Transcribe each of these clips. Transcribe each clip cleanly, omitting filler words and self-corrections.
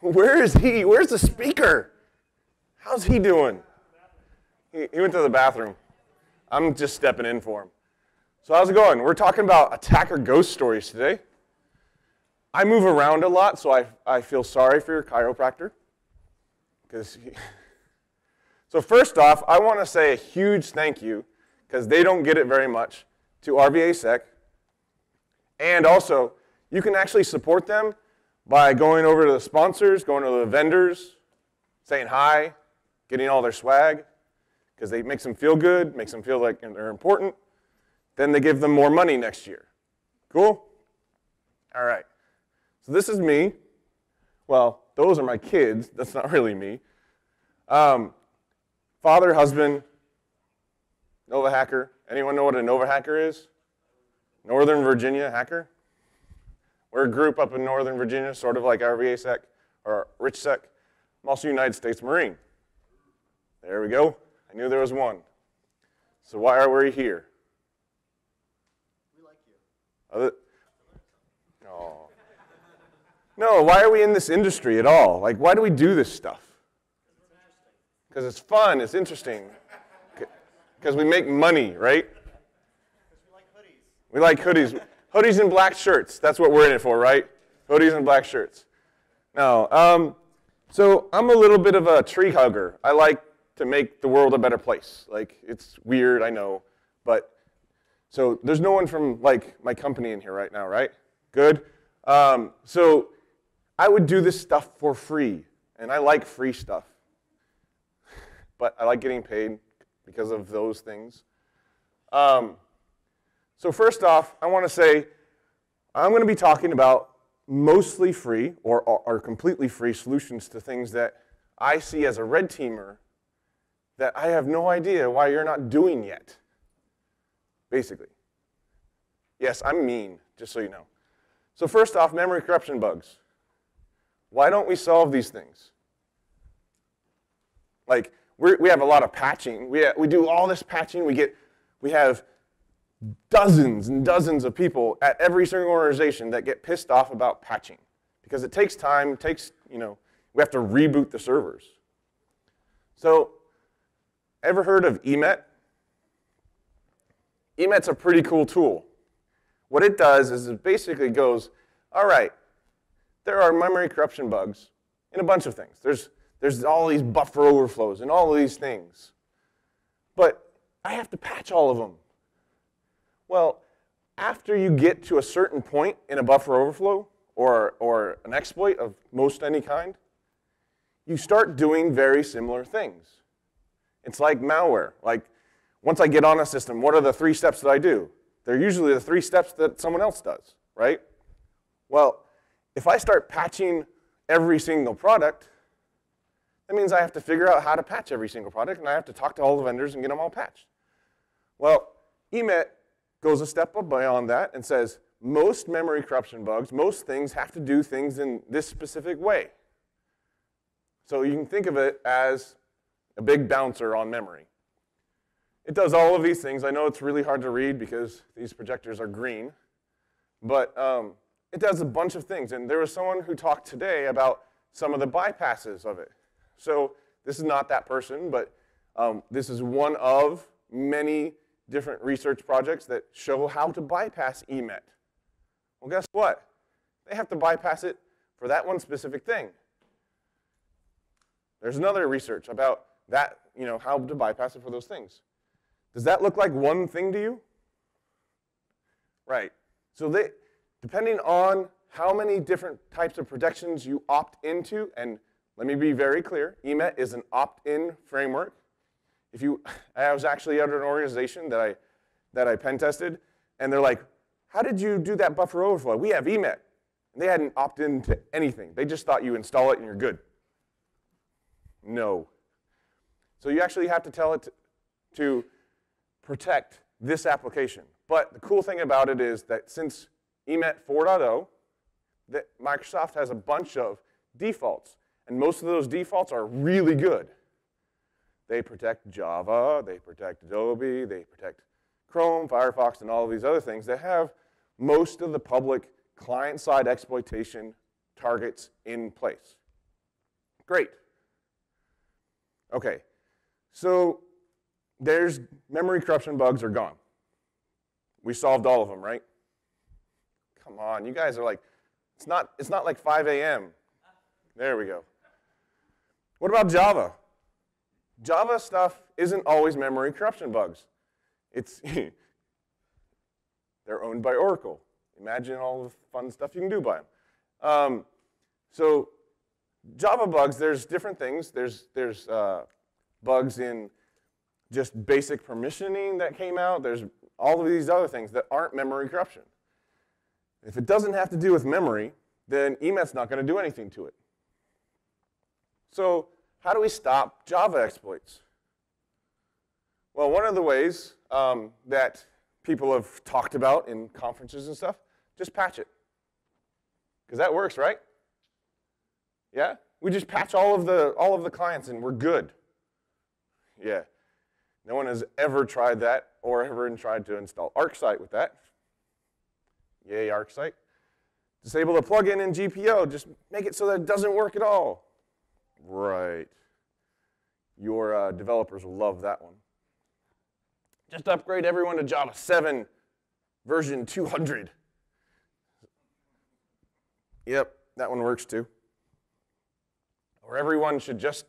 Where is he? Where's the speaker? How's he doing? He went to the bathroom. I'm just stepping in for him. So how's it going? We're talking about attacker ghost stories today. I move around a lot, so I feel sorry for your chiropractor. So first off, I want to say a huge thank you, because they don't get it very much, to RVAsec. And also, you can actually support them by going over to the sponsors, going to the vendors, saying hi, getting all their swag, because it makes them feel good, makes them feel like they're important. Then they give them more money next year. Cool? All right. So this is me. Well, those are my kids. That's not really me. Father, husband, Nova hacker. Anyone know what a Nova hacker is? Northern Virginia hacker. We're a group up in Northern Virginia, sort of like RVAsec or RichSec. I'm also a United States Marine. There we go. I knew there was one. So why are we here? We like you. Oh. No, why are we in this industry at all? Like, why do we do this stuff? Because it's fun, it's interesting. Because we make money, right? Because we like hoodies. We like hoodies. Hoodies and black shirts. That's what we're in it for, right? Hoodies and black shirts. No, so I'm a little bit of a tree hugger. I like to make the world a better place. Like, it's weird, I know, but so there's no one from like my company in here right now, right? Good. So I would do this stuff for free, and I like free stuff, but I like getting paid because of those things. So first off, I want to say I'm going to be talking about mostly free or completely free solutions to things that I see as a red teamer that I have no idea why you're not doing yet, basically. Yes, I'm mean, just so you know. So first off, memory corruption bugs. Why don't we solve these things? Like, we have a lot of patching. We do all this patching. We have dozens and dozens of people at every single organization that get pissed off about patching because it takes time. It takes, we have to reboot the servers. So, ever heard of Emet? Emet's a pretty cool tool. What it does is it basically goes, all right, there are memory corruption bugs in a bunch of things. There's all these buffer overflows and all of these things. But I have to patch all of them. Well, after you get to a certain point in a buffer overflow or an exploit of most any kind, you start doing very similar things. It's like malware. Like, once I get on a system, what are the 3 steps that I do? They're usually the 3 steps that someone else does, right? Well, if I start patching every single product, that means I have to figure out how to patch every single product, and I have to talk to all the vendors and get them all patched. Well, Emet goes a step beyond that and says, most memory corruption bugs, most things have to do things in this specific way. So you can think of it as a big bouncer on memory. It does all of these things. I know it's really hard to read because these projectors are green, but it does a bunch of things. And there was someone who talked today about some of the bypasses of it. So this is not that person, but this is one of many different research projects that show how to bypass Emet. Well, guess what? They have to bypass it for that one specific thing. There's another research about that, how to bypass it for those things. Does that look like one thing to you? Right. So depending on how many different types of protections you opt into, and let me be very clear, Emet is an opt-in framework. I was actually at an organization that I pen tested, and they're like, how did you do that buffer overflow? We have Emet. And they hadn't opted into anything. They just thought you install it and you're good. No. So you actually have to tell it to protect this application. But the cool thing about it is that since Emet 4.0, that Microsoft has a bunch of defaults, and most of those defaults are really good. They protect Java, they protect Adobe, they protect Chrome, Firefox, and all of these other things that have most of the public client-side exploitation targets in place. Great. Okay, so there's memory corruption bugs are gone. We solved all of them, right? Come on, you guys are like, it's not like 5 a.m. There we go. What about Java? Java stuff isn't always memory corruption bugs. It's they're owned by Oracle. Imagine all the fun stuff you can do by them. So Java bugs, there's different things. There's bugs in just basic permissioning that came out. There's all of these other things that aren't memory corruption. If it doesn't have to do with memory, then Emet's not going to do anything to it. So how do we stop Java exploits? Well, one of the ways that people have talked about in conferences and stuff, just patch it. Because that works, right? Yeah? We just patch all of the clients and we're good. Yeah. No one has ever tried that or ever tried to install ArcSight with that. Yay, ArcSight. Disable the plugin in GPO. Just make it so that it doesn't work at all. Right. Your developers will love that one. Just upgrade everyone to Java 7 version 200. Yep, that one works too. Or everyone should just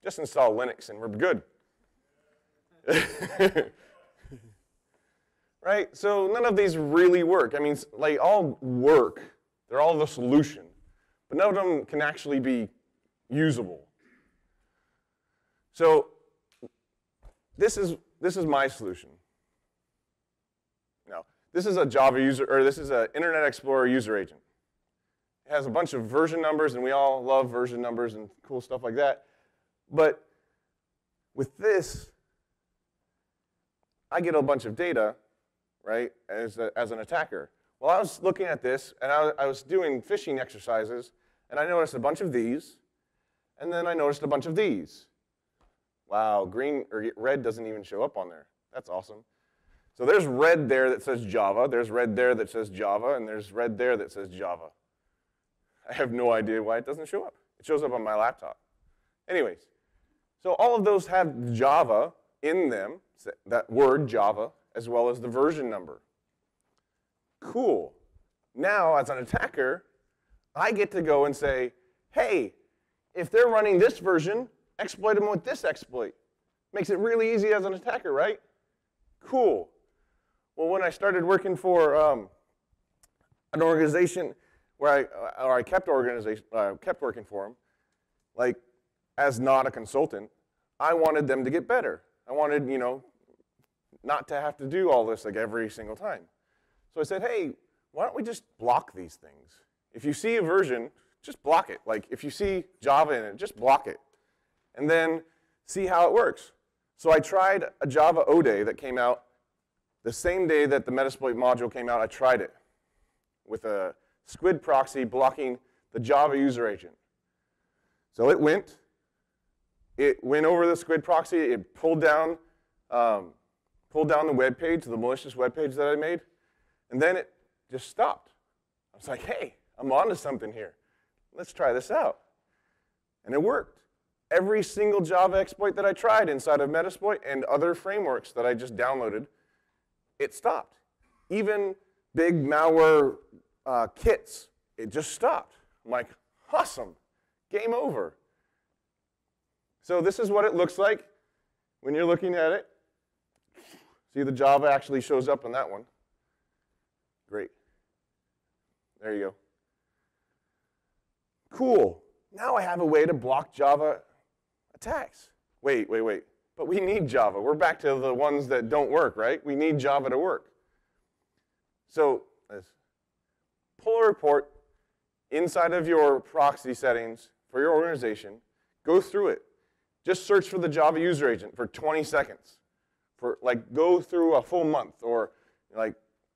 install Linux and we're good. Right? So none of these really work. I mean, like all work. They're all the solution. But none of them can actually be usable. So this is my solution. Now, this is a Java user, or this is an Internet Explorer user agent. It has a bunch of version numbers, and we all love version numbers and cool stuff like that. But with this, I get a bunch of data, right, as an attacker. Well, I was looking at this, and I was doing phishing exercises, and I noticed a bunch of these, and then I noticed a bunch of these. Wow, green or red doesn't even show up on there. That's awesome. So there's red there that says Java, there's red there that says Java, and there's red there that says Java. I have no idea why it doesn't show up. It shows up on my laptop. Anyways, so all of those have Java in them, that word Java, as well as the version number. Cool. Now, as an attacker, I get to go and say, hey, if they're running this version, exploit them with this exploit. Makes it really easy as an attacker, right? Cool. Well, when I started working for an organization where I kept working for them, like as not a consultant, I wanted them to get better. I wanted, not to have to do all this like every single time. So I said, hey, why don't we just block these things? If you see a version, just block it. Like if you see Java in it, just block it. And then see how it works. So I tried a Java O-Day that came out the same day that the Metasploit module came out. I tried it with a squid proxy blocking the Java user agent. So it went over the squid proxy, it pulled down the web page, the malicious web page that I made, and then it just stopped. I was like, hey, I'm onto something here. Let's try this out. And it worked. Every single Java exploit that I tried inside of Metasploit and other frameworks that I just downloaded, it stopped. Even big malware kits, it just stopped. I'm like, awesome, game over. So this is what it looks like when you're looking at it. See, the Java actually shows up on that one. Great. There you go. Cool. Now I have a way to block Java attacks. Wait. But we need Java. We're back to the ones that don't work, right? We need Java to work. So let's pull a report inside of your proxy settings for your organization. Go through it. Just search for the Java user agent for 20 seconds. Go through a full month or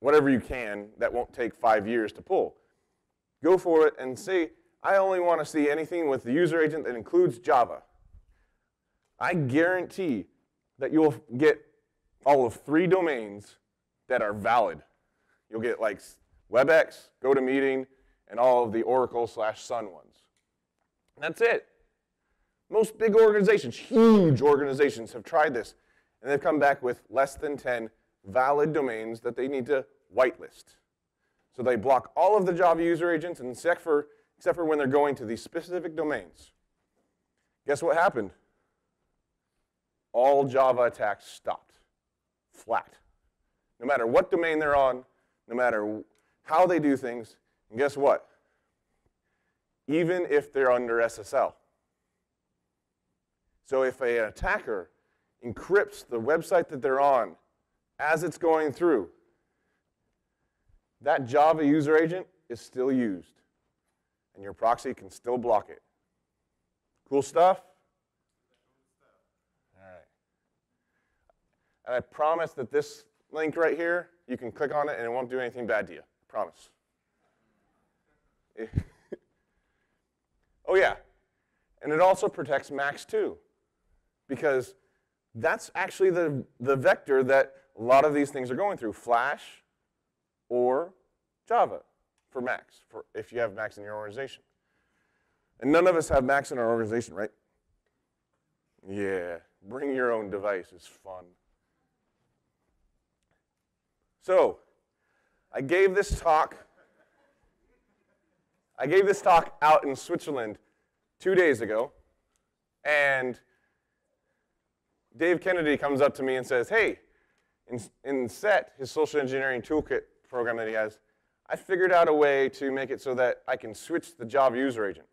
whatever you can that won't take 5 years to pull. Go for it and say, I only want to see anything with the user agent that includes Java. I guarantee that you'll get all of 3 domains that are valid. You'll get WebEx, GoToMeeting, and all of the Oracle/Sun ones. And that's it. Most big organizations, huge organizations, have tried this, and they've come back with less than 10 valid domains that they need to whitelist. So they block all of the Java user agents, and except for when they're going to these specific domains. Guess what happened? All Java attacks stopped, flat. No matter what domain they're on, no matter how they do things, and guess what? Even if they're under SSL. So if an attacker encrypts the website that they're on as it's going through, that Java user agent is still used, and your proxy can still block it. Cool stuff? All right. And I promise that this link right here, you can click on it and it won't do anything bad to you. I promise. Oh yeah, and it also protects Macs too, because that's actually the vector that a lot of these things are going through, Flash or Java for Macs, for if you have Macs in your organization. And none of us have Macs in our organization, right? Yeah, bring your own device is fun. So, I gave this talk out in Switzerland 2 days ago, and Dave Kennedy comes up to me and says, hey, in SET, his social engineering toolkit program that he has, I figured out a way to make it so that I can switch the Java user agent.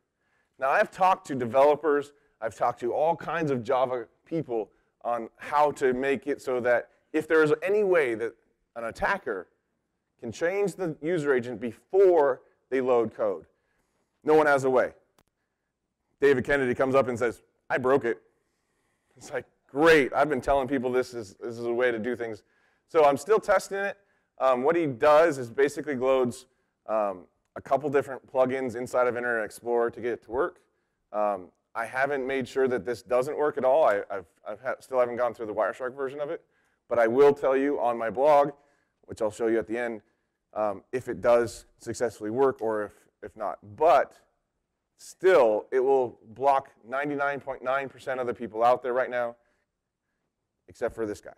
Now, I've talked to developers, I've talked to all kinds of Java people on how to make it so that if there is any way that an attacker can change the user agent before they load code, no one has a way. David Kennedy comes up and says, I broke it. It's like, great, I've been telling people this is a way to do things. So I'm still testing it. What he does is basically loads a couple different plugins inside of Internet Explorer to get it to work. I haven't made sure that this doesn't work at all. I still haven't gone through the Wireshark version of it. But I will tell you on my blog, which I'll show you at the end, if it does successfully work or if not. But still, it will block 99.9% of the people out there right now, except for this guy.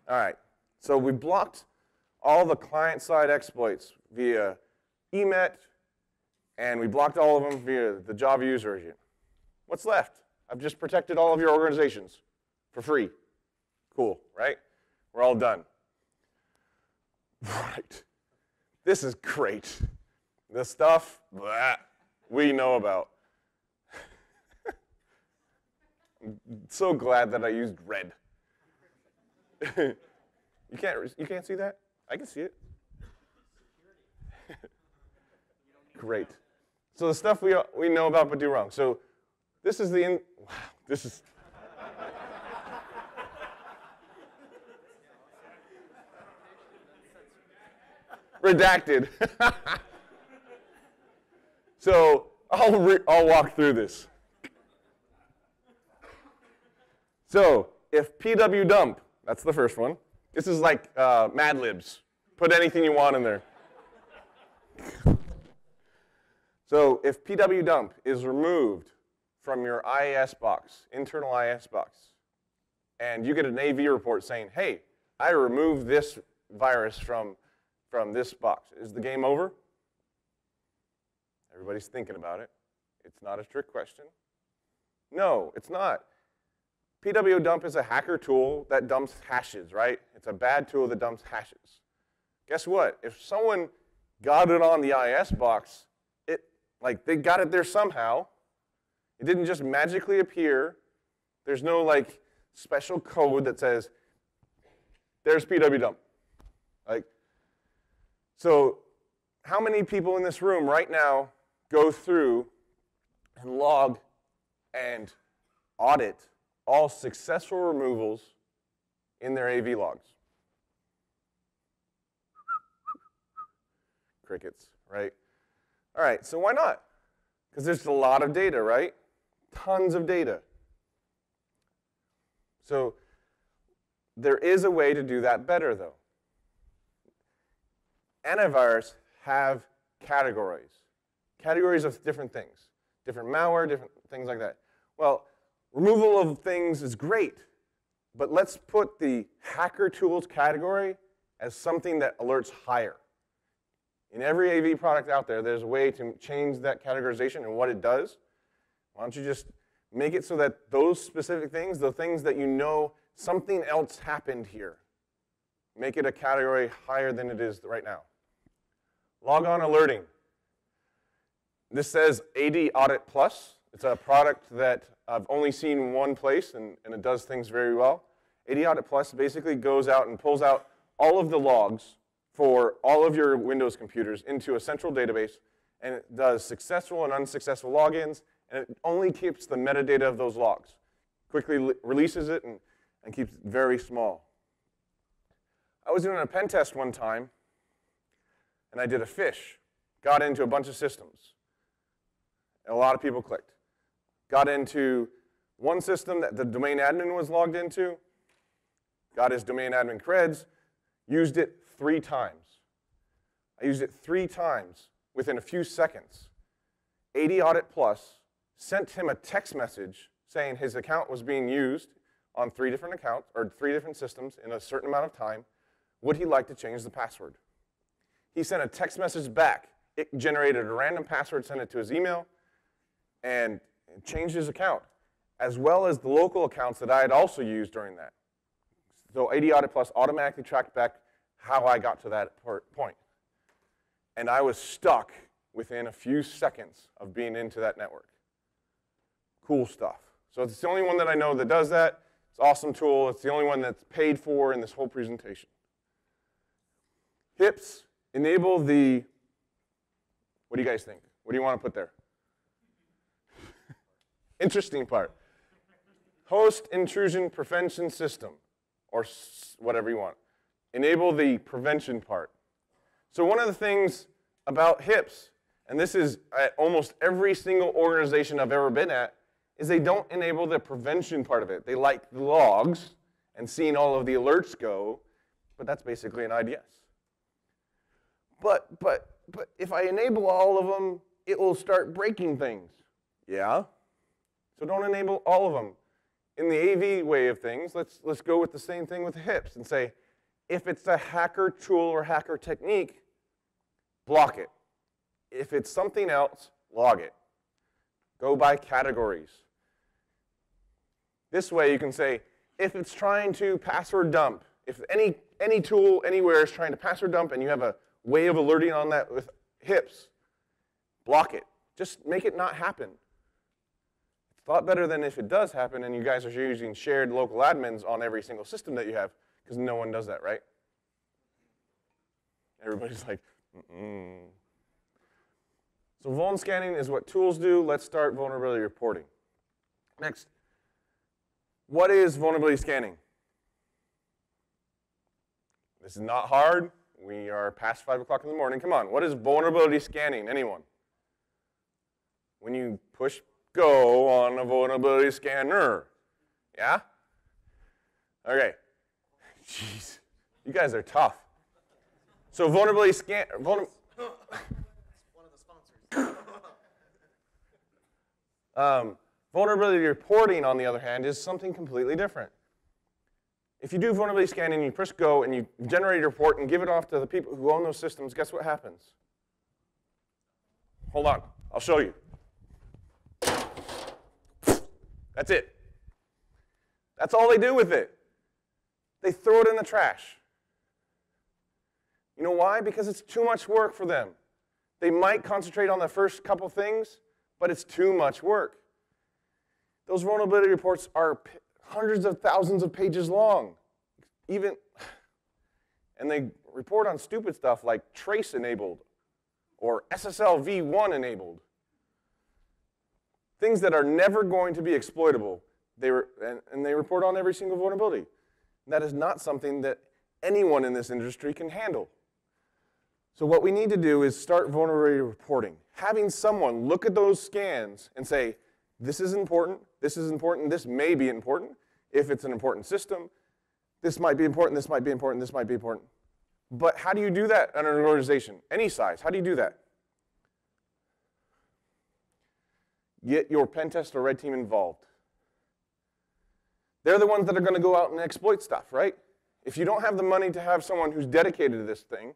All right, so we blocked all the client-side exploits via Emet, and we blocked all of them via the Java user agent. What's left? I've just protected all of your organizations for free. Cool, right? We're all done. Right. This is great. The stuff we know about. I'm so glad that I used red. You can't see that? I can see it. Great. So the stuff we know about but do wrong. So this is wow, this is redacted. So I'll walk through this. So if pw dump, that's the first one. This is like Mad Libs. Put anything you want in there. So if pw dump is removed from your IIS box, internal IIS box, and you get an AV report saying, hey, I removed this virus from this box, is the game over? Everybody's thinking about it. It's not a trick question. No, it's not. pw dump is a hacker tool that dumps hashes, right? It's a bad tool that dumps hashes. Guess what? If someone got it on the IIS box, they got it there somehow. It didn't just magically appear. There's no special code that says, there's pw dump. So how many people in this room right now go through and log and audit all successful removals in their AV logs? Crickets, right? All right, so why not? Because there's a lot of data, right? Tons of data. So there is a way to do that better, though. Antivirus have categories. Categories of different things, different malware, different things like that. Well, removal of things is great, but let's put the hacker tools category as something that alerts higher. In every AV product out there, there's a way to change that categorization and what it does. Why don't you just make it so that those specific things, the things that you know something else happened here, make it a category higher than it is right now. Log-on alerting. This says AD Audit Plus. It's a product that I've only seen one place, and it does things very well. AD Audit Plus basically goes out and pulls out all of the logs for all of your Windows computers into a central database, and it does successful and unsuccessful logins, and it only keeps the metadata of those logs. Quickly releases it and keeps it very small. I was doing a pen test one time, and I did a phish. Got into a bunch of systems. And a lot of people clicked. Got into one system that the domain admin was logged into, got his domain admin creds, used it 3 times. I used it 3 times within a few seconds. AD Audit Plus sent him a text message saying his account was being used on 3 different accounts, or 3 different systems in a certain amount of time. Would he like to change the password? He sent a text message back. It generated a random password, sent it to his email, and changed his account, as well as the local accounts that I had also used during that. So AD Audit Plus automatically tracked back how I got to that point. And I was stuck within a few seconds of being into that network. Cool stuff. So it's the only one that I know that does that. It's an awesome tool. It's the only one that's paid for in this whole presentation. HIPs enable the, what do you guys think? What do you want to put there? Interesting part. Host intrusion prevention system, or whatever you want. Enable the prevention part. So one of the things about HIPs, and this is at almost every single organization I've ever been at, is they don't enable the prevention part of it. They like the logs and seeing all of the alerts go, but that's basically an IDS. But if I enable all of them, it will start breaking things. Yeah? So don't enable all of them. In the AV way of things, let's go with the same thing with the HIPs and say, if it's a hacker tool or hacker technique, block it. If it's something else, log it. Go by categories. This way you can say, if it's trying to password dump, if any tool anywhere is trying to password dump and you have a way of alerting on that with HIPs, block it. Just make it not happen. It's a lot better than if it does happen and you guys are using shared local admins on every single system that you have, because no one does that, right? Everybody's like, mm-mm. So vuln scanning is what tools do. Let's start vulnerability reporting. Next, what is vulnerability scanning? This is not hard. We are past 5 o'clock in the morning. Come on, what is vulnerability scanning? Anyone? When you push go on a vulnerability scanner. Yeah? Okay. Jeez, you guys are tough. So vulnerability scan. One of the sponsors. Vulnerability reporting, on the other hand, is something completely different. If you do vulnerability scanning, you push go and you generate a report and give it off to the people who own those systems, guess what happens? Hold on, I'll show you. That's it. That's all they do with it. They throw it in the trash. You know why? Because it's too much work for them. They might concentrate on the first couple things, but it's too much work. Those vulnerability reports are hundreds of thousands of pages long, and they report on stupid stuff like trace enabled or SSL v1 enabled. Things that are never going to be exploitable, and they report on every single vulnerability. That is not something that anyone in this industry can handle. So what we need to do is start vulnerability reporting. Having someone look at those scans and say, this is important, this may be important. If it's an important system, this might be important, this might be important, this might be important. But how do you do that in an organization? Any size, how do you do that? get your pen test or red team involved. They're the ones that are going to go out and exploit stuff, right? If you don't have the money to have someone who's dedicated to this thing,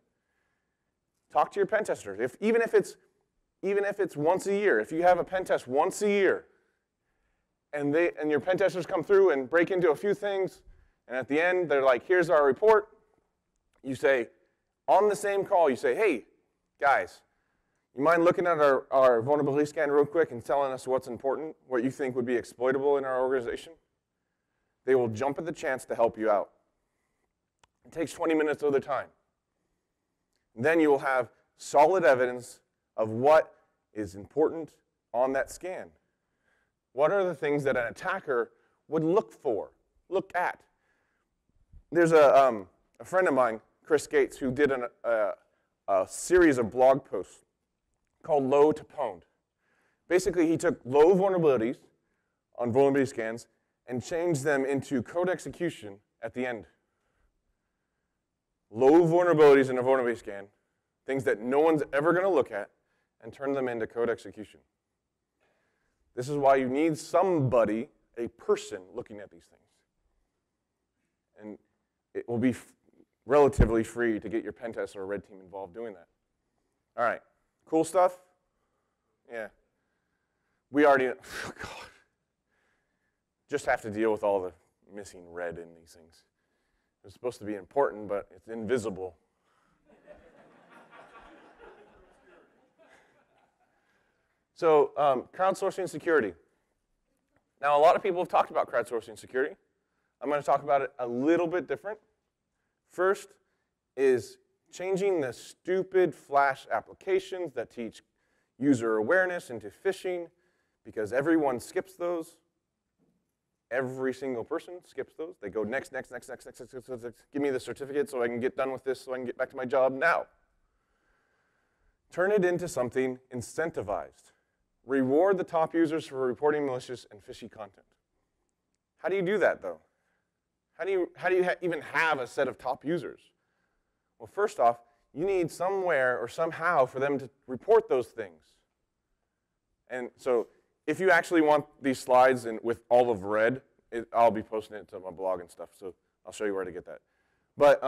talk to your pen testers. Even if it's once a year, if you have a pen test once a year, and your pen testers come through and break into a few things, and at the end they're like, here's our report. You say, on the same call, you say, hey, guys, you mind looking at our vulnerability scan real quick and telling us what's important, what you think would be exploitable in our organization? They will jump at the chance to help you out. It takes 20 minutes of their time. Then you will have solid evidence of what is important on that scan. What are the things that an attacker would look at? There's a friend of mine, Chris Gates, who did a series of blog posts called Low to Pwned. Basically, he took low vulnerabilities on vulnerability scans and changed them into code execution at the end. Low vulnerabilities in a vulnerability scan, things that no one's ever going to look at, and turn them into code execution. This is why you need somebody, a person, looking at these things. And it will be relatively free to get your pen test or a red team involved doing that. All right, cool stuff? Yeah. We already, oh God, just have to deal with all the missing red in these things. It's supposed to be important, but it's invisible. So, crowdsourcing security. Now, a lot of people have talked about crowdsourcing security. I'm going to talk about it a little bit different. First is changing the stupid Flash applications that teach user awareness into phishing, because everyone skips those. Every single person skips those. They go next. Give me the certificate so I can get done with this, so I can get back to my job now. Turn it into something incentivized. Reward the top users for reporting malicious and fishy content. How do you do that, though? How do you even have a set of top users? Well, first off, you need somewhere or somehow for them to report those things. And so if you actually want these slides with all of red, I'll be posting it to my blog and stuff, so I'll show you where to get that. But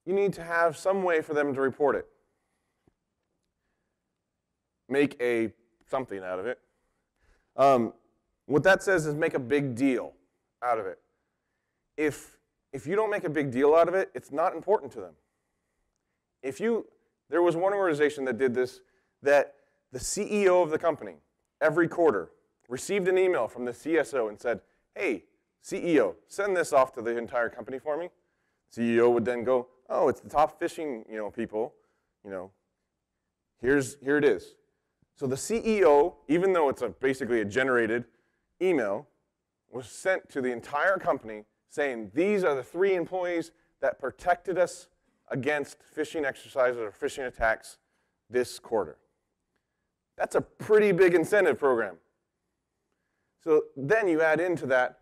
you need to have some way for them to report it. Make something out of it. What that says is make a big deal out of it. If you don't make a big deal out of it, it's not important to them. There was one organization that did this, that the CEO of the company, every quarter, received an email from the CSO and said, hey, CEO, send this off to the entire company for me. CEO would then go, oh, it's the top phishing people. Here it is. So the CEO, even though it's basically a generated email, was sent to the entire company saying, these are the 3 employees that protected us against phishing exercises or phishing attacks this quarter. That's a pretty big incentive program. So then you add into that,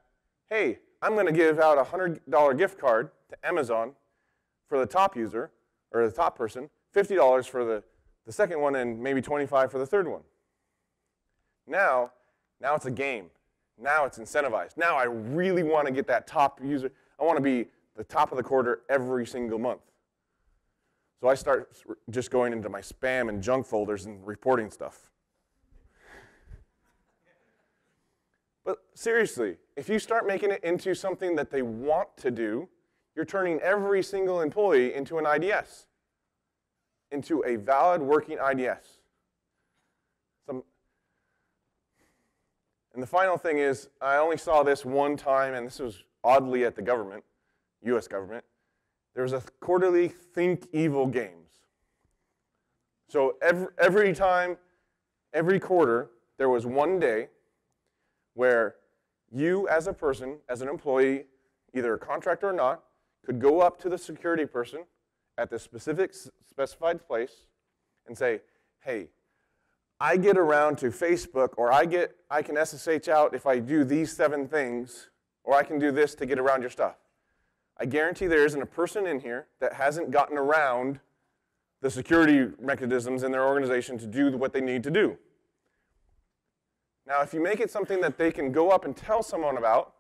hey, I'm going to give out a $100 gift card to Amazon for the top user, or the top person, $50 for the second one, and maybe $25 for the third one. Now it's a game. Now it's incentivized. Now I really want to get that top user. I want to be the top of the quarter every single month. So I start just going into my spam and junk folders and reporting stuff. But seriously, if you start making it into something that they want to do, you're turning every single employee into an IDS, into a valid working IDS. And the final thing is, I only saw this one time, and this was oddly at the government, US government. There was a quarterly Think Evil Games. So every quarter, there was one day where you as a person, as an employee, either a contractor or not, could go up to the security person at the specified place and say, hey, I get around to Facebook, or I can SSH out if I do these 7 things, or I can do this to get around your stuff. I guarantee there isn't a person in here that hasn't gotten around the security mechanisms in their organization to do what they need to do. Now, if you make it something that they can go up and tell someone about,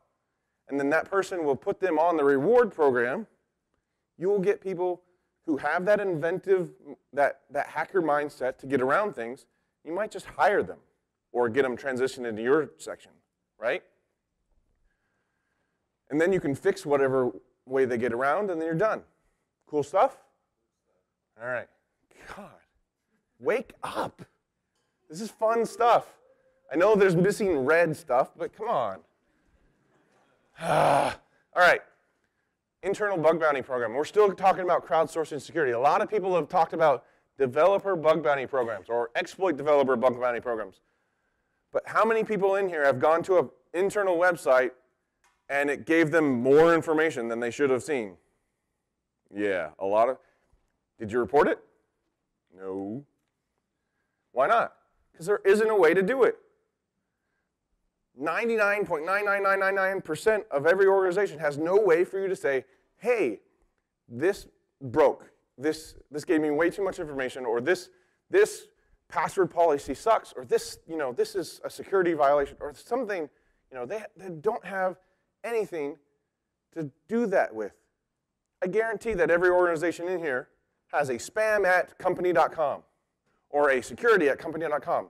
and then that person will put them on the reward program, you will get people who have that inventive, that hacker mindset to get around things. You might just hire them or get them transitioned into your section, right? And then you can fix whatever way they get around, and then you're done. Cool stuff? All right. God, wake up. This is fun stuff. I know there's missing red stuff, but come on. All right. Internal bug bounty program. We're still talking about crowdsourcing security. A lot of people have talked about developer bug bounty programs or exploit developer bug bounty programs. But how many people in here have gone to an internal website and it gave them more information than they should have seen? Yeah, a lot of. Did you report it? No. Why not? Because there isn't a way to do it. 99.99999% of every organization has no way for you to say, hey, this broke. This gave me way too much information, or this password policy sucks, or this is a security violation, or something. They don't have anything to do that with. I guarantee that every organization in here has a spam@company.com or a security@company.com.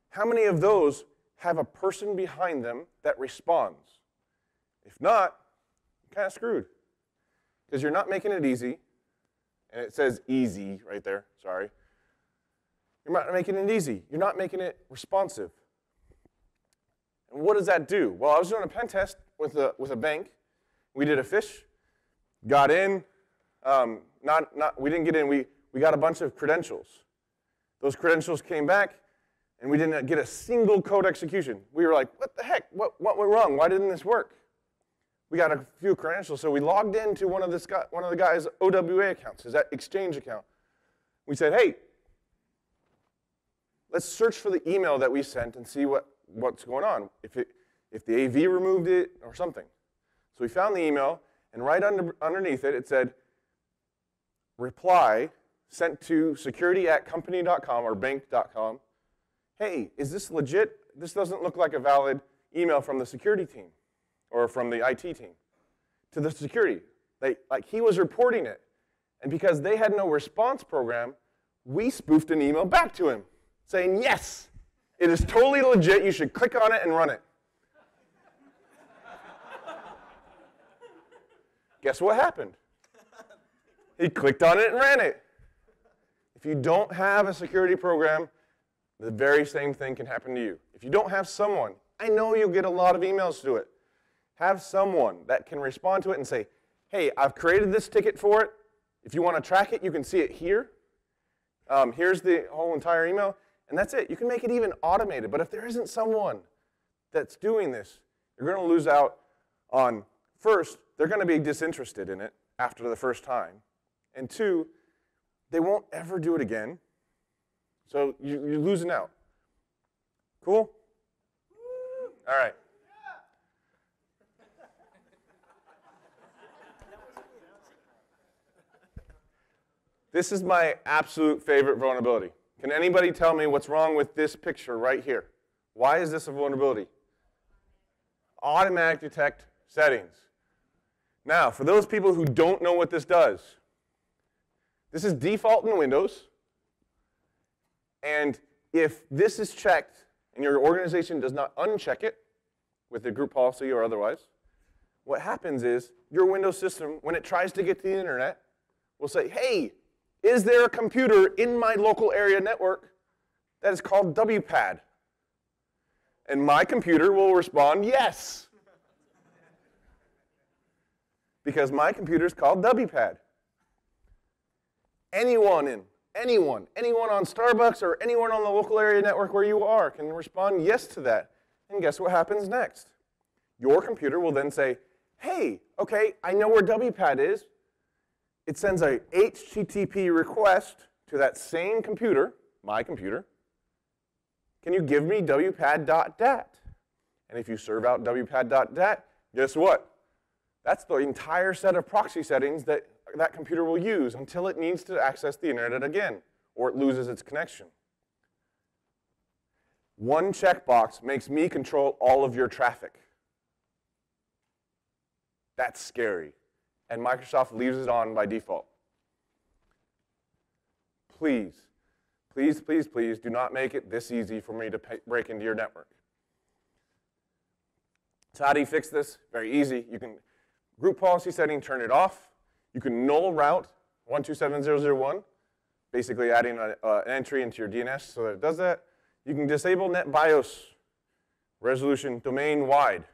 How many of those have a person behind them that responds? If not, you're kind of screwed. Because you're not making it easy. And it says easy right there, sorry. You're not making it easy. You're not making it responsive. And what does that do? Well, I was doing a pen test with a bank. We did a phish, got in. We didn't get in. We got a bunch of credentials. Those credentials came back, and we didn't get a single code execution. We were like, what the heck? What went wrong? Why didn't this work? We got a few credentials, so we logged into one of the guy's OWA accounts, his Exchange account. We said, hey, let's search for the email that we sent and see what's going on, if the AV removed it or something. So we found the email, and right underneath it, it said, reply sent to security@company.com or bank.com. Hey, is this legit? This doesn't look like a valid email from the security team or from the IT team to the security. He was reporting it. And because they had no response program, we spoofed an email back to him saying, yes, it is totally legit. You should click on it and run it. Guess what happened? He clicked on it and ran it. If you don't have a security program, the very same thing can happen to you. If you don't have someone, I know you'll get a lot of emails to it. Have someone that can respond to it and say, hey, I've created this ticket for it. If you want to track it, you can see it here. Here's the whole entire email. And that's it. You can make it even automated. But if there isn't someone that's doing this, you're going to lose out on, first, they're going to be disinterested in it after the first time. And two, they won't ever do it again. So you're losing out. Cool? All right. This is my absolute favorite vulnerability. Can anybody tell me what's wrong with this picture right here? Why is this a vulnerability? Automatic detect settings. Now, for those people who don't know what this does, this is default in Windows. And if this is checked and your organization does not uncheck it with a group policy or otherwise, what happens is your Windows system, when it tries to get to the internet, will say, hey, is there a computer in my local area network that is called WPAD? And my computer will respond, yes. Because my computer is called WPAD. Anyone on Starbucks or anyone on the local area network where you are can respond yes to that. And guess what happens next? Your computer will then say, hey, okay, I know where WPAD is. It sends a HTTP request to that same computer, my computer. Can you give me WPAD.dat? And if you serve out WPAD.dat, guess what? That's the entire set of proxy settings that that computer will use until it needs to access the internet again, or it loses its connection. One checkbox makes me control all of your traffic. That's scary. And Microsoft leaves it on by default. Please, please, please, please do not make it this easy for me to break into your network. So how do you fix this? Very easy. You can group policy setting, turn it off. You can null route 127.0.0.1, basically adding an entry into your DNS so that it does that. You can disable NetBIOS resolution domain-wide.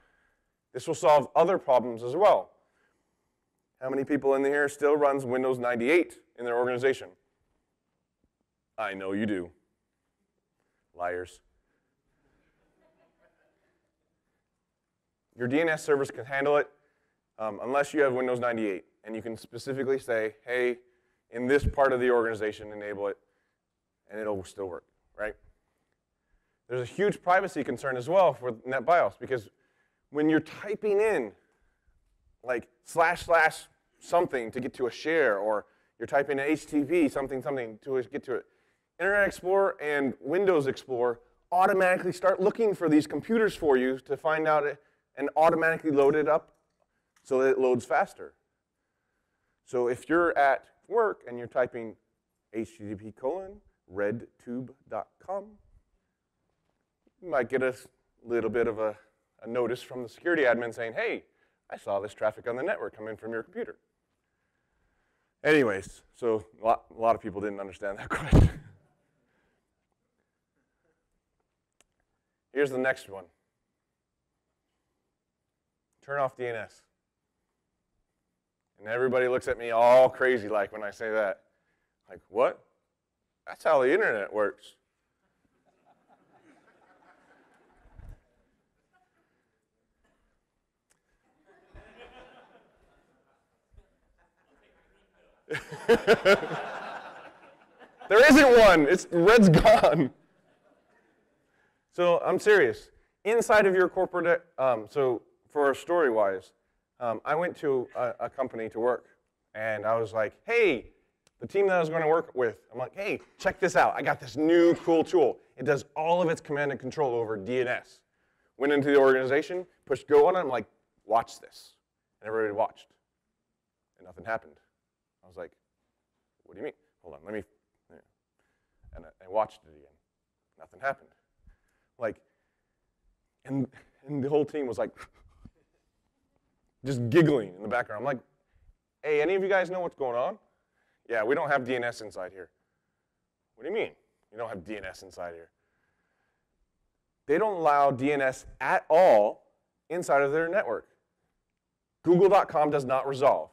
This will solve other problems as well. How many people in here still runs Windows 98 in their organization? I know you do. Liars. Your DNS servers can handle it unless you have Windows 98. And you can specifically say, hey, in this part of the organization, enable it, and it'll still work, right? There's a huge privacy concern as well for NetBIOS, because when you're typing in like / something to get to a share, or you're typing in HTTP something to get to it, Internet Explorer and Windows Explorer automatically start looking for these computers for you to find out it and automatically load it up so that it loads faster. So if you're at work and you're typing http://redtube.com, you might get a little bit of a notice from the security admin saying, hey, I saw this traffic on the network come in from your computer. Anyways, so a lot of people didn't understand that question. Here's the next one. Turn off DNS. And everybody looks at me all crazy like when I say that. Like, what? That's how the internet works. There isn't one. Red's gone. So I'm serious. Inside of your corporate, so for story-wise, I went to a company to work, and I was like, hey, the team that I was going to work with, I'm like, hey, check this out. I got this new cool tool. It does all of its command and control over DNS. Went into the organization, pushed go on it, I'm like, watch this. And everybody watched, and nothing happened. I was like, what do you mean? Hold on, let me, yeah. And I watched it again. Nothing happened. Like, and the whole team was like, just giggling in the background. I'm like, hey, any of you guys know what's going on? Yeah, we don't have DNS inside here. What do you mean? You don't have DNS inside here? They don't allow DNS at all inside of their network. Google.com does not resolve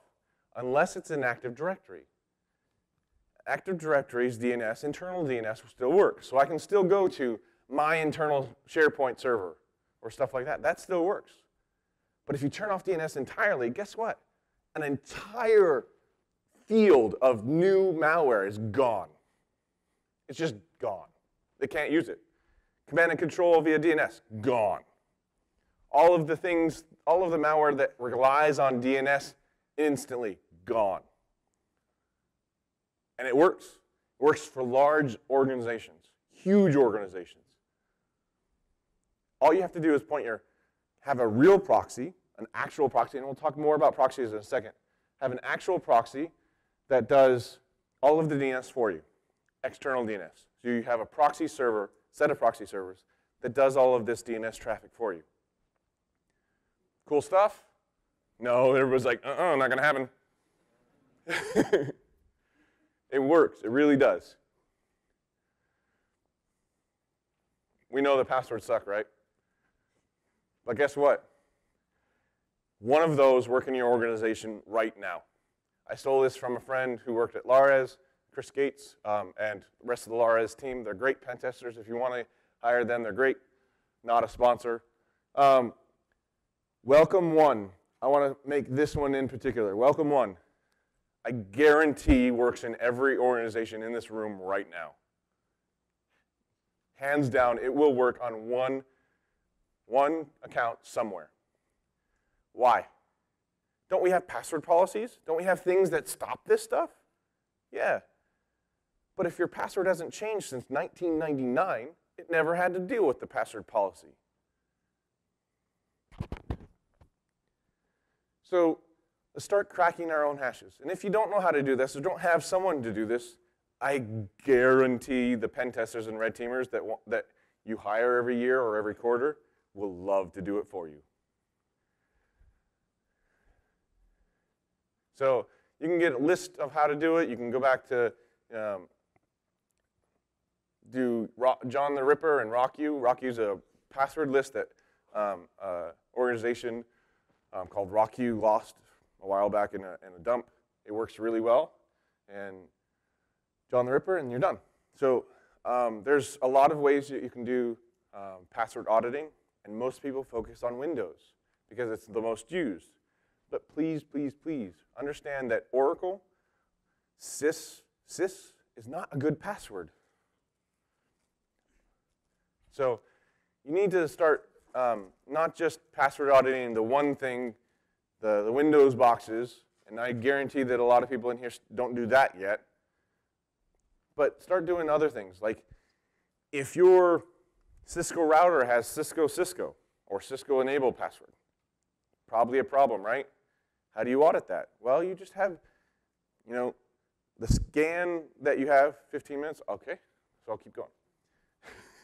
unless it's an Active Directory. Active Directory's DNS, internal DNS, will still work. So I can still go to my internal SharePoint server or stuff like that. That still works. But if you turn off DNS entirely, guess what? An entire field of new malware is gone. It's just gone. They can't use it. Command and control via DNS, gone. All of the things, all of the malware that relies on DNS, instantly gone. And it works. It works for large organizations, huge organizations. All you have to do is have a real proxy, an actual proxy, and we'll talk more about proxies in a second. Have an actual proxy that does all of the DNS for you, external DNS. So you have a proxy server, set of proxy servers, that does all of this DNS traffic for you. Cool stuff? No, everybody's like, not going to happen. It works. It really does. We know the passwords suck, right? But guess what? One of those work in your organization right now. I stole this from a friend who worked at Lares, Chris Gates, and the rest of the Lares team. They're great pen testers. If you want to hire them, they're great. Not a sponsor. Welcome One. I want to make this one in particular. Welcome One. I guarantee works in every organization in this room right now. Hands down, it will work on one account somewhere. Why? Don't we have password policies? Don't we have things that stop this stuff? Yeah. But if your password hasn't changed since 1999, it never had to deal with the password policy. So let's start cracking our own hashes. And if you don't know how to do this or don't have someone to do this, I guarantee the pen testers and red teamers that you hire every year or every quarter will love to do it for you. So you can get a list of how to do it. You can go back to do John the Ripper and RockU. RockU's a password list that organization called RockU lost a while back in a dump. It works really well. And John the Ripper, and you're done. So there's a lot of ways that you can do password auditing, and most people focus on Windows because it's the most used. But please, please, please understand that Oracle, sys is not a good password. So you need to start not just password auditing the one thing, the Windows boxes, and I guarantee that a lot of people in here don't do that yet, but start doing other things. Like if your Cisco router has Cisco or Cisco enable password, probably a problem, right? How do you audit that? Well, you just have, the scan that you have, 15 minutes, okay, so I'll keep going.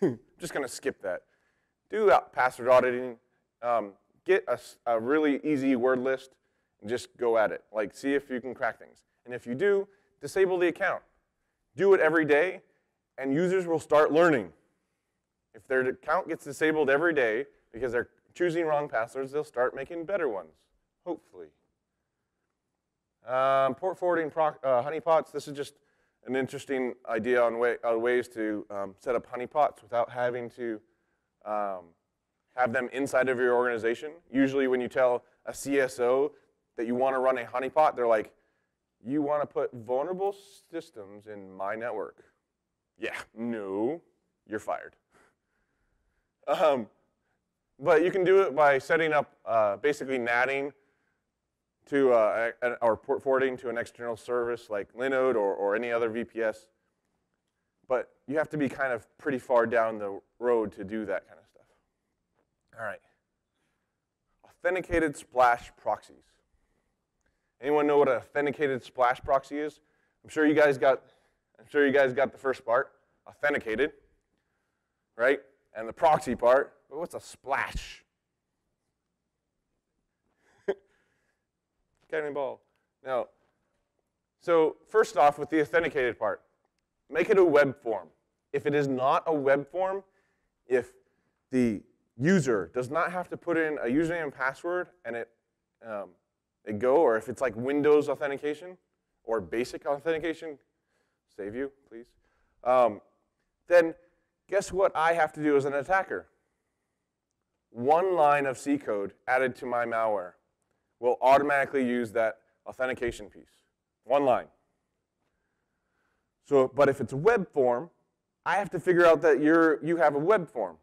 I'm just going to skip that. Do password auditing. Get a really easy word list and just go at it. Like, see if you can crack things. And if you do, disable the account. Do it every day, and users will start learning. If their account gets disabled every day because they're choosing wrong passwords, they'll start making better ones, hopefully. Port forwarding honeypots. This is just an interesting idea on ways to set up honeypots without having to have them inside of your organization. Usually when you tell a CSO that you want to run a honeypot, they're like, you want to put vulnerable systems in my network? Yeah, no, you're fired. But you can do it by setting up basically natting to or port forwarding to an external service like Linode or any other VPS. But you have to be kind of pretty far down the road to do that kind of stuff. All right. Authenticated splash proxies. Anyone know what an authenticated splash proxy is? I'm sure you guys got the first part, authenticated, right? And the proxy part. But what's a splash? Cannonball. Now, so first off, with the authenticated part, make it a web form. If it is not a web form, if the user does not have to put in a username and password and it go, or if it's like Windows authentication or basic authentication, save you, please, then guess what I have to do as an attacker? One line of C code added to my malware will automatically use that authentication piece. One line. So, but if it's a web form, I have to figure out that you have a web form,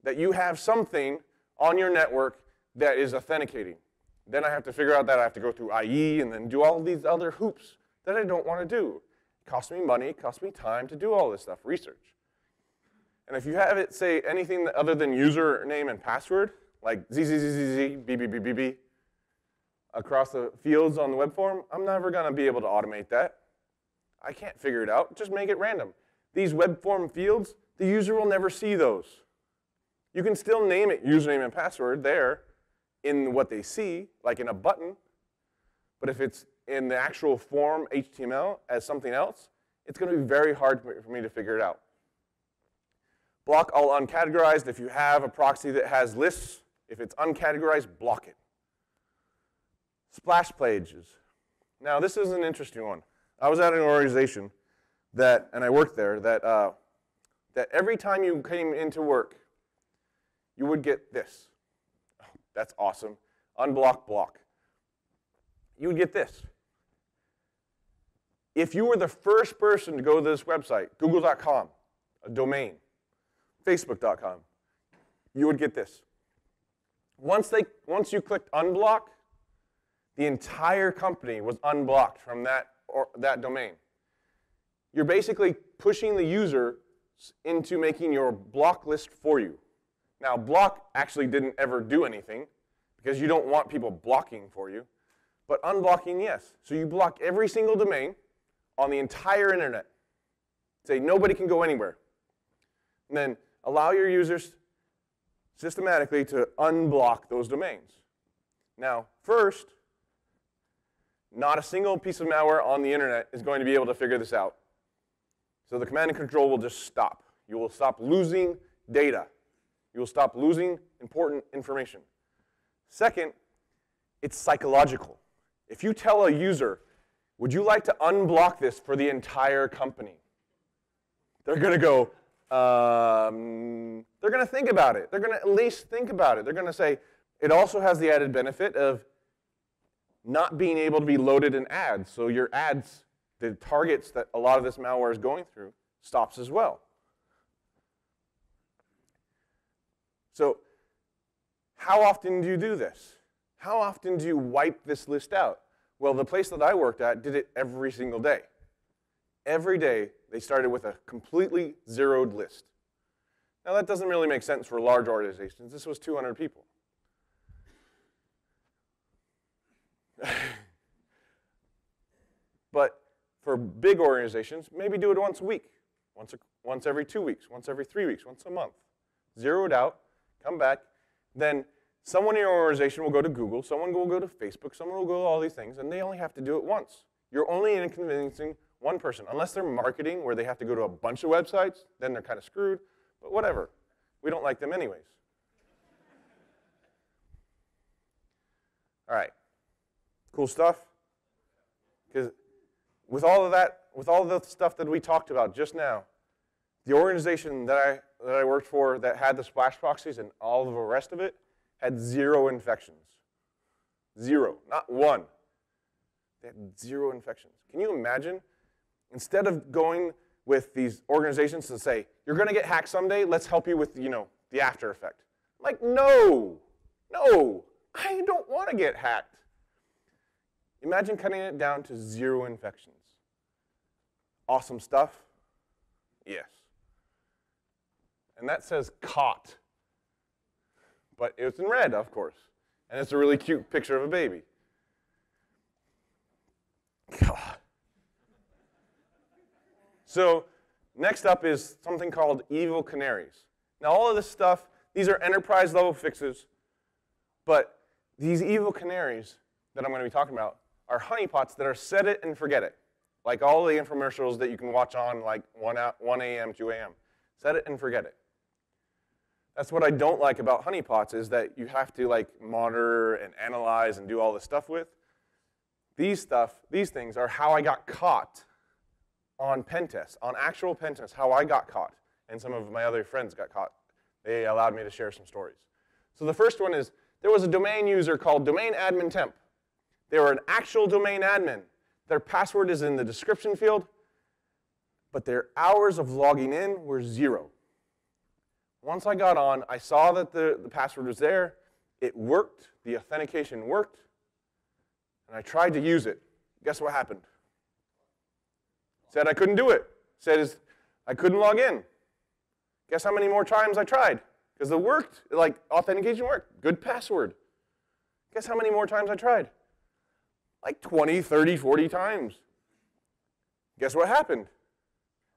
that you have something on your network that is authenticating. Then I have to figure out that I have to go through IE and then do all these other hoops that I don't want to do. It costs me money, it costs me time to do all this stuff, research. And if you have it say anything other than username and password, like ZZZZZ, BBBBB, across the fields on the web form, I'm never going to be able to automate that. I can't figure it out. Just make it random. These web form fields, the user will never see those. You can still name it username and password there in what they see, like in a button, but if it's in the actual form HTML as something else, it's going to be very hard for me to figure it out. Block all uncategorized. If you have a proxy that has lists, if it's uncategorized, block it. Splash pages. Now, this is an interesting one. I was at an organization and I worked there, that every time you came into work, you would get this. Oh, that's awesome. Unblock, block. You would get this. If you were the first person to go to this website, google.com, a domain, facebook.com, you would get this. Once you clicked unblock, the entire company was unblocked from that domain. You're basically pushing the user into making your block list for you. Now, block actually didn't ever do anything because you don't want people blocking for you. But unblocking, yes. So you block every single domain on the entire internet. Say nobody can go anywhere. And then allow your users systematically to unblock those domains. Now, first, not a single piece of malware on the internet is going to be able to figure this out. So the command and control will just stop. You will stop losing data. You will stop losing important information. Second, it's psychological. If you tell a user, would you like to unblock this for the entire company? They're going to go, they're going to think about it. They're going to at least think about it. They're going to say, it also has the added benefit of not being able to be loaded in ads. So your ads, the targets that a lot of this malware is going through, stops as well. So how often do you do this? How often do you wipe this list out? Well, the place that I worked at did it every single day. Every day, they started with a completely zeroed list. Now, that doesn't really make sense for large organizations. This was 200 people. But for big organizations, maybe do it once a week, once every 2 weeks, once every 3 weeks, once a month. Zero it out, come back, then someone in your organization will go to Google, someone will go to Facebook, someone will go to all these things, and they only have to do it once. You're only inconveniencing one person, unless they're marketing where they have to go to a bunch of websites, then they're kind of screwed, but whatever. We don't like them anyways. All right, cool stuff? Because with all of that, with all the stuff that we talked about just now, the organization that I worked for that had the splash proxies and all of the rest of it had 0 infections. 0, not 1. They had 0 infections. Can you imagine? Instead of going with these organizations to say, you're going to get hacked someday, let's help you with, the after effect. Like, no, I don't want to get hacked. Imagine cutting it down to 0 infections. Awesome stuff? Yes. And that says caught. But it's in red, of course. And it's a really cute picture of a baby. God. So next up is something called evil canaries. Now all of this stuff, these are enterprise level fixes, but these evil canaries that I'm going to be talking about are honeypots that are set it and forget it. Like all the infomercials that you can watch on like 1 a.m., 2 a.m. Set it and forget it. That's what I don't like about honeypots is that you have to like monitor and analyze and do all this stuff with. These things are how I got caught on pen tests, on actual pen tests, how I got caught. And some of my other friends got caught. They allowed me to share some stories. So the first one is, there was a domain user called domain admin temp. They were an actual domain admin. Their password is in the description field, but their hours of logging in were 0. Once I got on, I saw that the password was there. It worked. The authentication worked. And I tried to use it. Guess what happened? Said I couldn't do it. Said I couldn't log in. Guess how many more times I tried? Because it worked. Like, authentication worked. Good password. Guess how many more times I tried? Like 20, 30, 40 times. Guess what happened?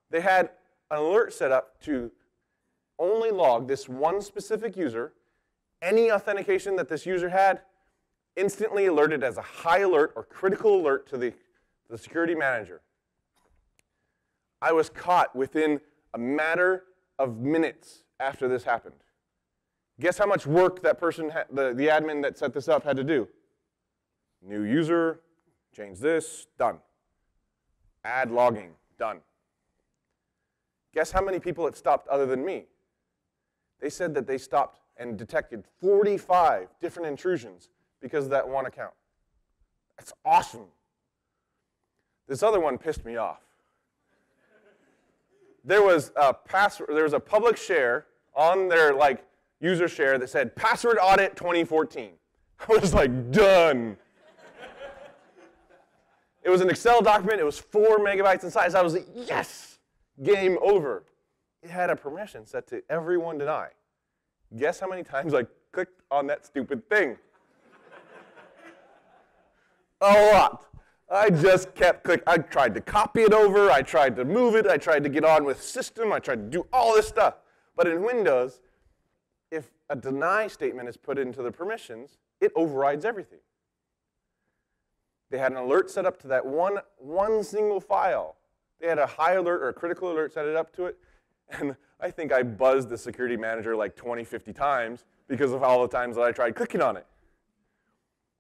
They had an alert set up to only log this one specific user. Any authentication that this user had, instantly alerted as a high alert or critical alert to the security manager. I was caught within a matter of minutes after this happened. Guess how much work that person, the admin that set this up, had to do? New user, change this, done. Add logging, done. Guess how many people it stopped other than me? They said that they stopped and detected 45 different intrusions because of that one account. That's awesome. This other one pissed me off. There was a public share on their user share that said password audit 2014. I was like, done. It was an Excel document. It was 4 megabytes in size. I was like, yes, game over. it had a permission set to everyone deny. Guess how many times I clicked on that stupid thing? A lot. I just kept clicking. I tried to copy it over. I tried to move it. I tried to get on with system. I tried to do all this stuff. But in Windows, if a deny statement is put into the permissions, it overrides everything. They had an alert set up to that one single file. They had a high alert or a critical alert set it up to it. And I think I buzzed the security manager like 20, 50 times because of all the times that I tried clicking on it.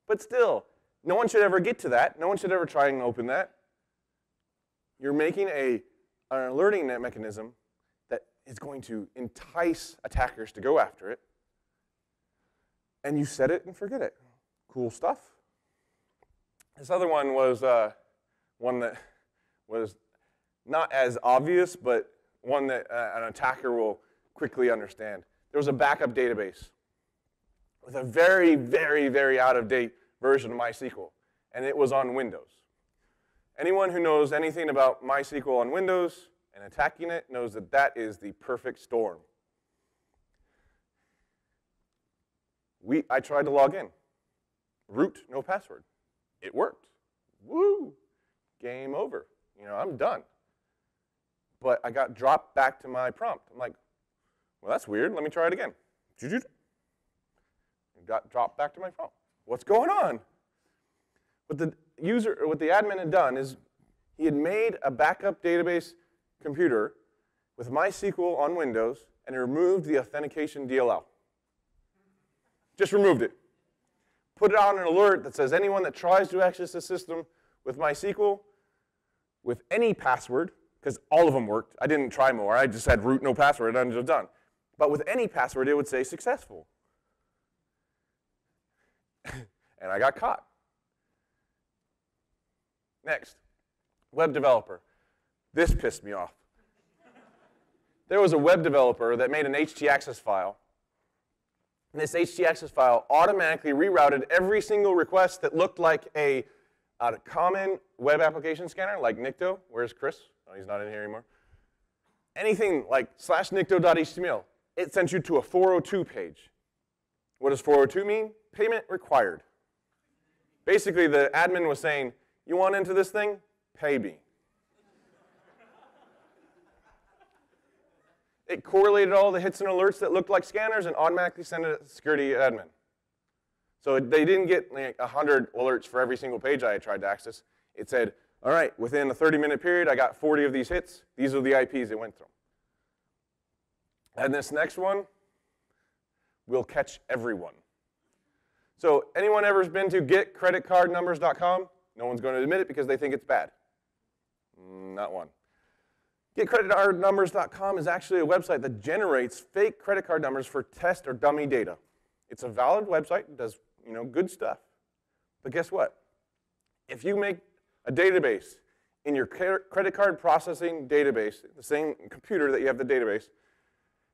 But still, no one should ever get to that. No one should ever try and open that. You're making an alerting mechanism that is going to entice attackers to go after it. And you set it and forget it. Cool stuff. This other one was one that was not as obvious, but one that an attacker will quickly understand. There was a backup database with a very, very, very out-of-date version of MySQL, and it was on Windows. Anyone who knows anything about MySQL on Windows and attacking it knows that that is the perfect storm. I tried to log in. Root, no password. It worked. Woo! Game over. You know, I'm done. But I got dropped back to my prompt. I'm like, well, that's weird. Let me try it again. Got dropped back to my prompt. What's going on? What the admin had done is he had made a backup database computer with MySQL on Windows, and he removed the authentication DLL. Just removed it. Put it on an alert that says anyone that tries to access the system with MySQL with any password, because all of them worked. I didn't try more. I just had root, no password, and I'm just done. But with any password, it would say successful. And I got caught. Next, web developer. This pissed me off. There was a web developer that made an Htaccess file. And this Htaccess file automatically rerouted every single request that looked like a common web application scanner, like Nikto. Where's Chris? Oh, he's not in here anymore. Anything like /nikto.html. It sent you to a 402 page. What does 402 mean? Payment required. Basically, the admin was saying, you want into this thing? Pay me. It correlated all the hits and alerts that looked like scanners and automatically sent it to the security admin. So they didn't get like 100 alerts for every single page I had tried to access. It said, all right, within a 30-minute period, I got 40 of these hits. These are the IPs it went through. And this next one will catch everyone. So anyone ever been to getcreditcardnumbers.com? No one's going to admit it because they think it's bad. Not one. Getcreditcardnumbers.com is actually a website that generates fake credit card numbers for test or dummy data. It's a valid website. It does good stuff. But guess what? If you make a database in your credit card processing database, the same computer that you have the database,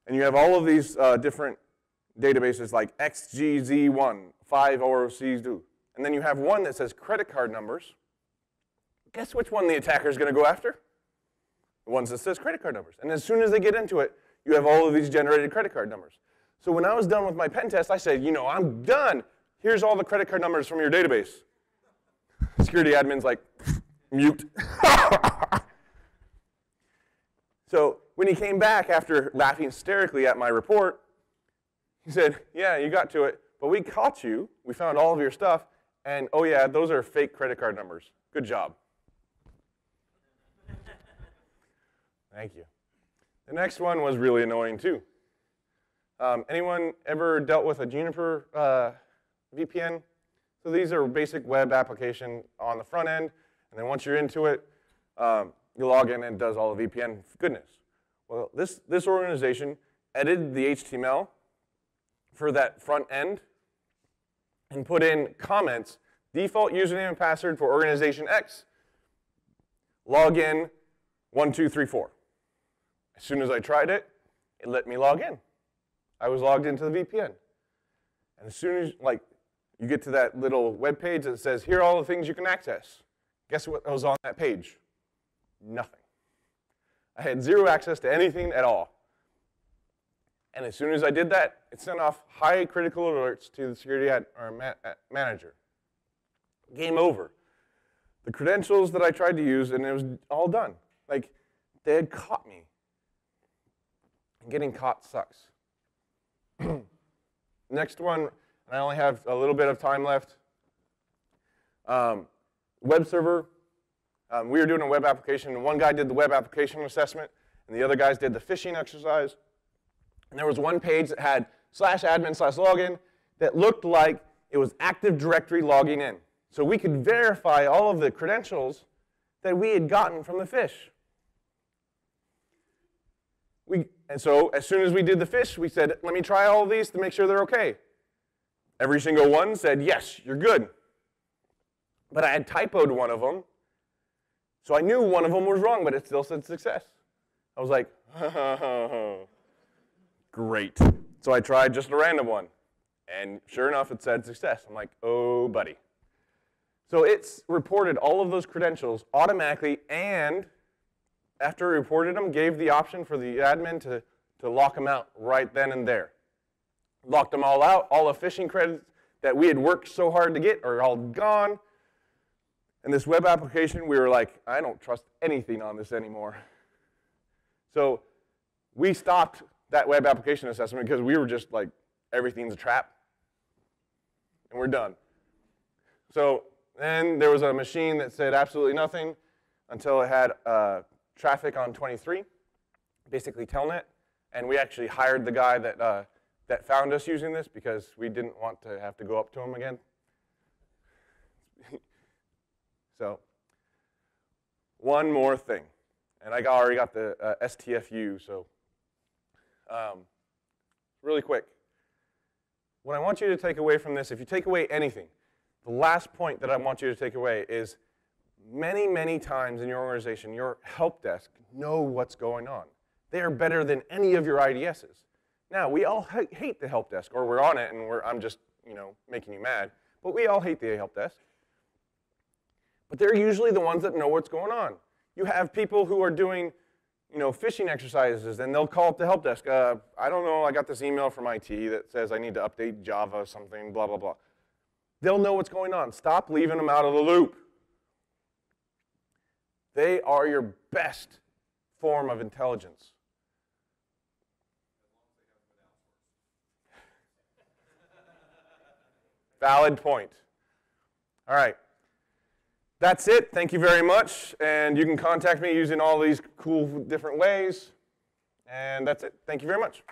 and you have all of these different databases like XGZ1, 5 ORCs2, and then you have one that says credit card numbers, guess which one the attacker is going to go after? The ones that says credit card numbers. And as soon as they get into it, you have all of these generated credit card numbers. So when I was done with my pen test, I said, I'm done. Here's all the credit card numbers from your database. Security admin's like, mute. So when he came back after laughing hysterically at my report, he said, yeah, you got to it, but we caught you. We found all of your stuff, and oh yeah, those are fake credit card numbers. Good job. Thank you. The next one was really annoying too. Anyone ever dealt with a Juniper VPN? So these are basic web application on the front end, and then once you're into it, you log in and it does all the VPN goodness. Well, this organization edited the HTML for that front end and put in comments, default username and password for organization X, login 1234. As soon as I tried it, it let me log in. I was logged into the VPN. And as soon as you get to that little web page that says, here are all the things you can access, guess what was on that page? Nothing. I had zero access to anything at all. And as soon as I did that, it sent off high critical alerts to the security manager. Game over. The credentials that I tried to use, and it was all done. Like, they had caught me. And getting caught sucks. Next one, and I only have a little bit of time left. Web server. We were doing a web application, and one guy did the web application assessment, and the other guys did the phishing exercise. And there was one page that had /admin/login that looked like it was Active Directory logging in. So we could verify all of the credentials that we had gotten from the phish. And so as soon as we did the phish, we said, let me try all of these to make sure they're okay. Every single one said, yes, you're good. But I had typoed one of them, so I knew one of them was wrong, but it still said success. I was like, great. So I tried just a random one, and sure enough, it said success. I'm like, oh, buddy. So it's reported all of those credentials automatically, and after it reported them, gave the option for the admin to lock them out right then and there. Locked them all out. All the phishing credits that we had worked so hard to get are all gone. And this web application, we were like, I don't trust anything on this anymore. So we stopped that web application assessment because we were just like, everything's a trap, and we're done. So then there was a machine that said absolutely nothing until it had traffic on 23, basically telnet, and we actually hired the guy that found us using this because we didn't want to have to go up to him again. So one more thing, and I already got the STFU, so really quick. What I want you to take away from this, if you take away anything, the last point that I want you to take away is many, many times in your organization, your help desk know what's going on. They are better than any of your IDSs. Now, we all hate the help desk, or we're on it, and I'm just making you mad, but we all hate the help desk. But they're usually the ones that know what's going on. You have people who are doing phishing exercises, and they'll call up the help desk. I don't know, I got this email from IT that says I need to update Java something, blah, blah, blah. They'll know what's going on. Stop leaving them out of the loop. They are your best form of intelligence. Valid point. All right. That's it. Thank you very much. And you can contact me using all these cool different ways. And that's it. Thank you very much.